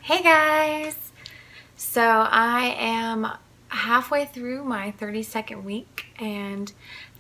Hey guys! So I am halfway through my 32nd week and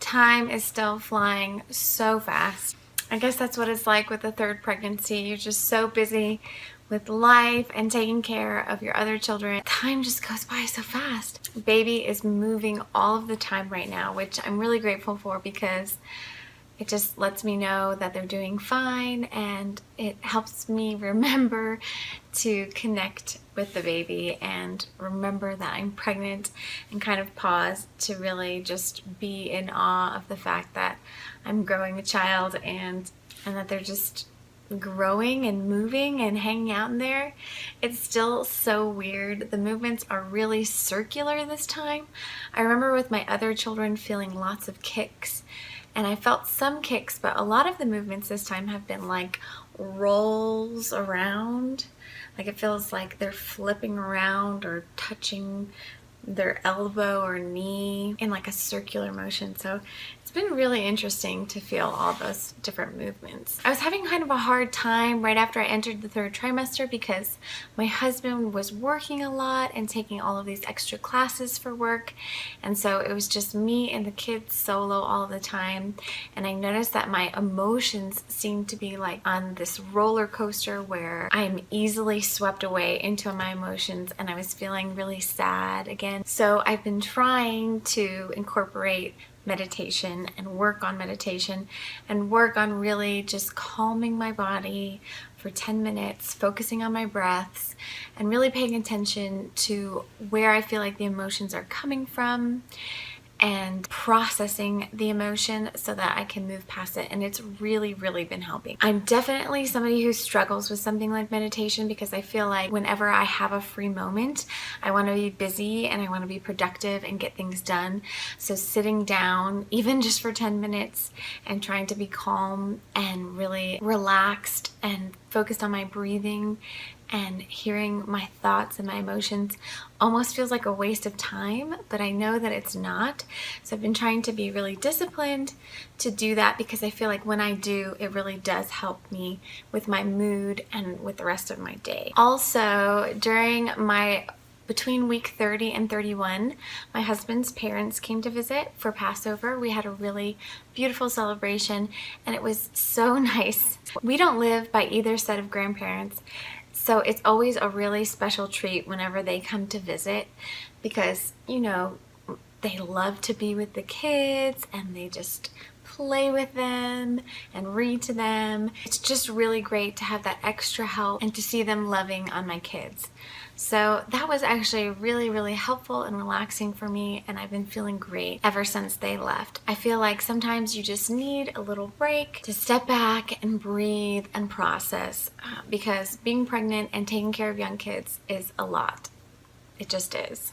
time is still flying so fast. I guess that's what it's like with the third pregnancy. You're just so busy with life and taking care of your other children. Time just goes by so fast. Baby is moving all of the time right now, which I'm really grateful for because it just lets me know that they're doing fine, and it helps me remember to connect with the baby and remember that I'm pregnant and kind of pause to really just be in awe of the fact that I'm growing a child and that they're just growing and moving and hanging out in there. It's still so weird. The movements are really circular this time. I remember with my other children feeling lots of kicks, and I felt some kicks, but a lot of the movements this time have been like rolls around. Like it feels like they're flipping around or touching their elbow or knee in like a circular motion. So it's been really interesting to feel all those different movements. I was having kind of a hard time right after I entered the third trimester because my husband was working a lot and taking all of these extra classes for work, and so it was just me and the kids solo all the time. And I noticed that my emotions seemed to be like on this roller coaster where I'm easily swept away into my emotions, and I was feeling really sad again. So I've been trying to incorporate meditation and work on meditation and work on really just calming my body for 10 minutes, focusing on my breaths and really paying attention to where I feel like the emotions are coming from and processing the emotion so that I can move past it. And it's really been helping. I'm definitely somebody who struggles with something like meditation because I feel like whenever I have a free moment, I want to be busy and I want to be productive and get things done. So sitting down, even just for 10 minutes, and trying to be calm and really relaxed and focused on my breathing and hearing my thoughts and my emotions almost feels like a waste of time, but I know that it's not. So I've been trying to be really disciplined to do that because I feel like when I do, it really does help me with my mood and with the rest of my day. Also, between week 30 and 31, my husband's parents came to visit for Passover. We had a really beautiful celebration and it was so nice. We don't live by either set of grandparents, so it's always a really special treat whenever they come to visit because, you know, they love to be with the kids and they just play with them and read to them. It's just really great to have that extra help and to see them loving on my kids. So that was actually really helpful and relaxing for me, and I've been feeling great ever since they left. I feel like sometimes you just need a little break to step back and breathe and process because being pregnant and taking care of young kids is a lot. It just is.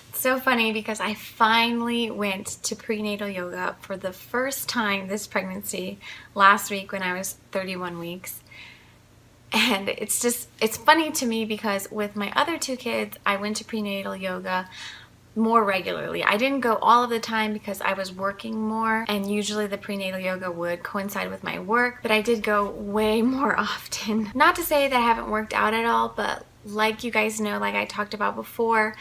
It's so funny because I finally went to prenatal yoga for the first time this pregnancy last week when I was 31 weeks. And it's funny to me because with my other two kids, I went to prenatal yoga more regularly. I didn't go all of the time because I was working more, and usually the prenatal yoga would coincide with my work, but I did go way more often. Not to say that I haven't worked out at all, but like you guys know, like I talked about before,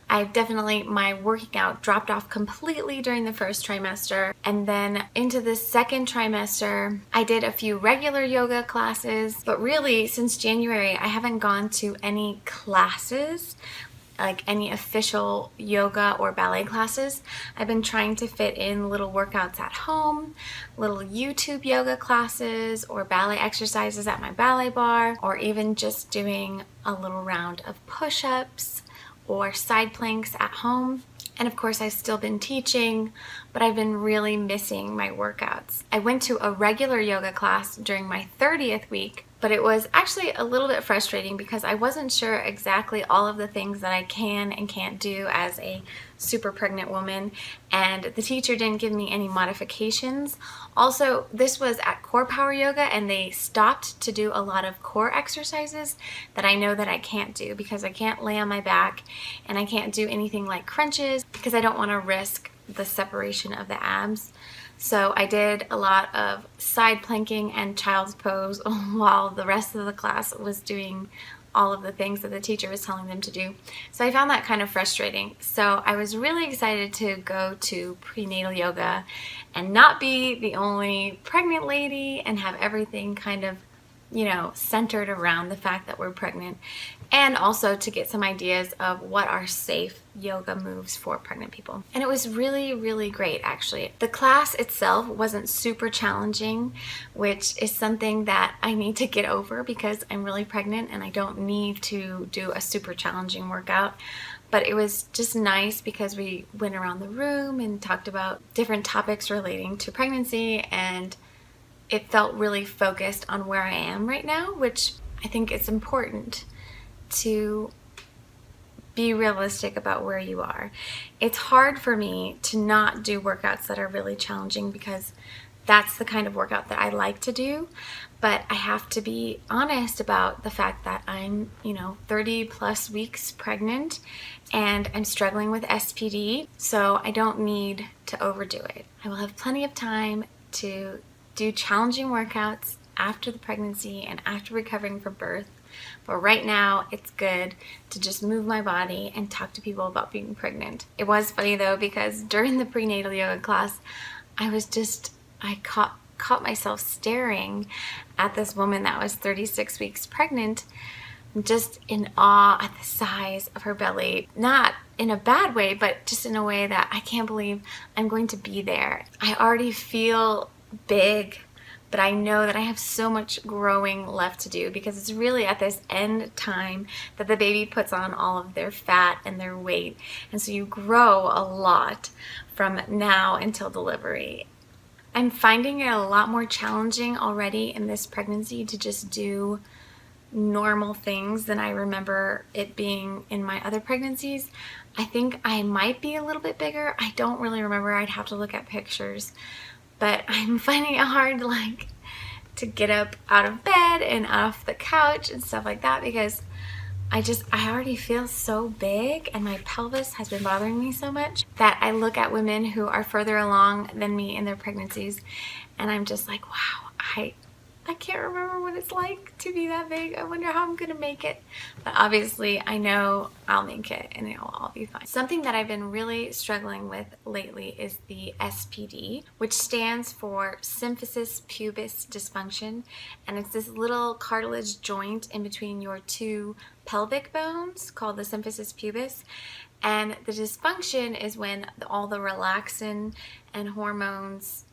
my working out dropped off completely during the first trimester, and then into the second trimester I did a few regular yoga classes, but really since January I haven't gone to any classes, like any official yoga or ballet classes. I've been trying to fit in little workouts at home, little YouTube yoga classes or ballet exercises at my ballet bar, or even just doing a little round of push-ups or side planks at home. And of course I've still been teaching, but I've been really missing my workouts. I went to a regular yoga class during my 30th week, but it was actually a little bit frustrating because I wasn't sure exactly all of the things that I can and can't do as a super pregnant woman, and the teacher didn't give me any modifications. Also, this was at Core Power Yoga and they stopped to do a lot of core exercises that I know that I can't do because I can't lay on my back and I can't do anything like crunches because I don't want to risk the separation of the abs. So I did a lot of side planking and child's pose while the rest of the class was doing all of the things that the teacher was telling them to do. So I found that kind of frustrating. So I was really excited to go to prenatal yoga and not be the only pregnant lady and have everything kind of, you know, centered around the fact that we're pregnant, and also to get some ideas of what are safe yoga moves for pregnant people. And it was really, really great, actually. The class itself wasn't super challenging, which is something that I need to get over because I'm really pregnant and I don't need to do a super challenging workout. But it was just nice because we went around the room and talked about different topics relating to pregnancy, and it felt really focused on where I am right now, which I think it's important to be realistic about where you are. It's hard for me to not do workouts that are really challenging because that's the kind of workout that I like to do, but I have to be honest about the fact that I'm, 30 plus weeks pregnant and I'm struggling with SPD, so I don't need to overdo it. I will have plenty of time to do challenging workouts after the pregnancy and after recovering from birth. But right now, it's good to just move my body and talk to people about being pregnant. It was funny though, because during the prenatal yoga class, I caught myself staring at this woman that was 36 weeks pregnant, just in awe at the size of her belly. Not in a bad way, but just in a way that I can't believe I'm going to be there. I already feel big, but I know that I have so much growing left to do, because it's really at this end time that the baby puts on all of their fat and their weight. And so you grow a lot from now until delivery. I'm finding it a lot more challenging already in this pregnancy to just do normal things than I remember it being in my other pregnancies. I think I might be a little bit bigger. I don't really remember. I'd have to look at pictures. But I'm finding it hard, to get up out of bed and off the couch and stuff like that, because I already feel so big and my pelvis has been bothering me so much that I look at women who are further along than me in their pregnancies and I'm just like, wow, I can't remember what it's like to be that big. I wonder how I'm gonna make it. But obviously I know I'll make it and it'll all be fine. Something that I've been really struggling with lately is the SPD, which stands for symphysis pubis dysfunction. And it's this little cartilage joint in between your two pelvic bones called the symphysis pubis. And the dysfunction is when all the relaxin and hormones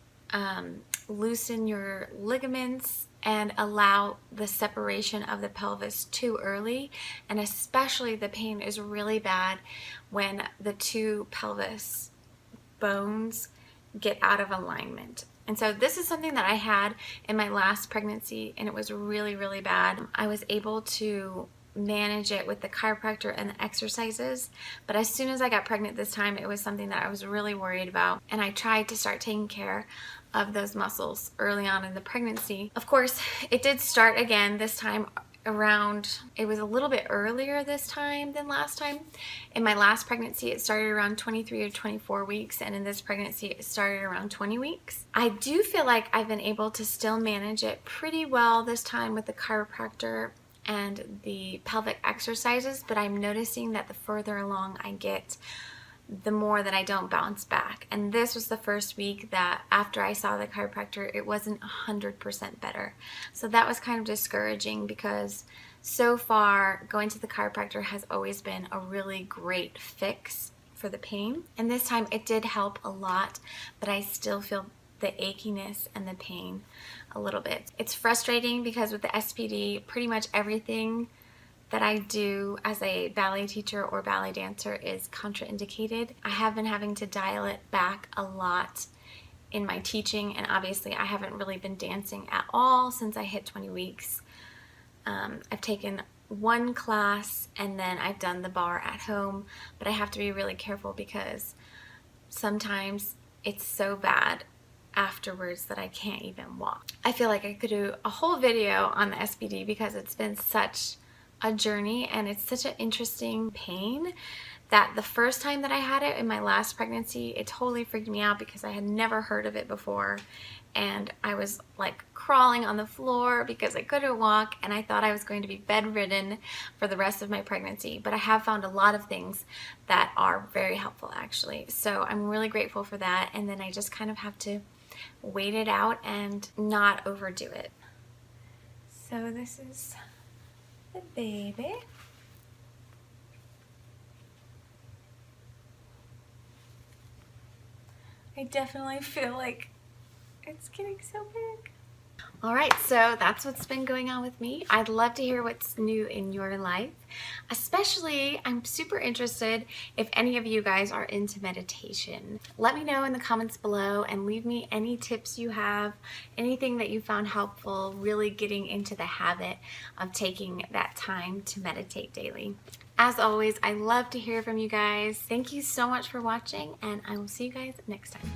loosen your ligaments and allow the separation of the pelvis too early, and especially the pain is really bad when the two pelvis bones get out of alignment. And so this is something that I had in my last pregnancy and it was really, really bad. I was able to manage it with the chiropractor and the exercises, but as soon as I got pregnant this time, it was something that I was really worried about, and I tried to start taking care of those muscles early on in the pregnancy. Of course, it did start again this time around, it was a little bit earlier this time than last time. In my last pregnancy, it started around 23 or 24 weeks, and in this pregnancy, it started around 20 weeks. I do feel like I've been able to still manage it pretty well this time with the chiropractor and the pelvic exercises, but I'm noticing that the further along I get, the more that I don't bounce back. And this was the first week that after I saw the chiropractor, it wasn't 100% better. So that was kind of discouraging, because so far going to the chiropractor has always been a really great fix for the pain. And this time it did help a lot, but I still feel the achiness and the pain a little bit. It's frustrating because with the SPD, pretty much everything that I do as a ballet teacher or ballet dancer is contraindicated. I have been having to dial it back a lot in my teaching, and obviously I haven't really been dancing at all since I hit 20 weeks. I've taken one class and then I've done the bar at home, but I have to be really careful because sometimes it's so bad afterwards that I can't even walk. I feel like I could do a whole video on the SPD because it's been such a journey and it's such an interesting pain that the first time that I had it in my last pregnancy, it totally freaked me out because I had never heard of it before. And I was like crawling on the floor because I couldn't walk, and I thought I was going to be bedridden for the rest of my pregnancy. But I have found a lot of things that are very helpful actually. So I'm really grateful for that. And then I just kind of have to wait it out and not overdo it. So this is the baby. I definitely feel like it's getting so big. All right, so that's what's been going on with me. I'd love to hear what's new in your life. Especially, I'm super interested if any of you guys are into meditation. Let me know in the comments below and leave me any tips you have, anything that you found helpful, really getting into the habit of taking that time to meditate daily. As always, I love to hear from you guys. Thank you so much for watching, and I will see you guys next time.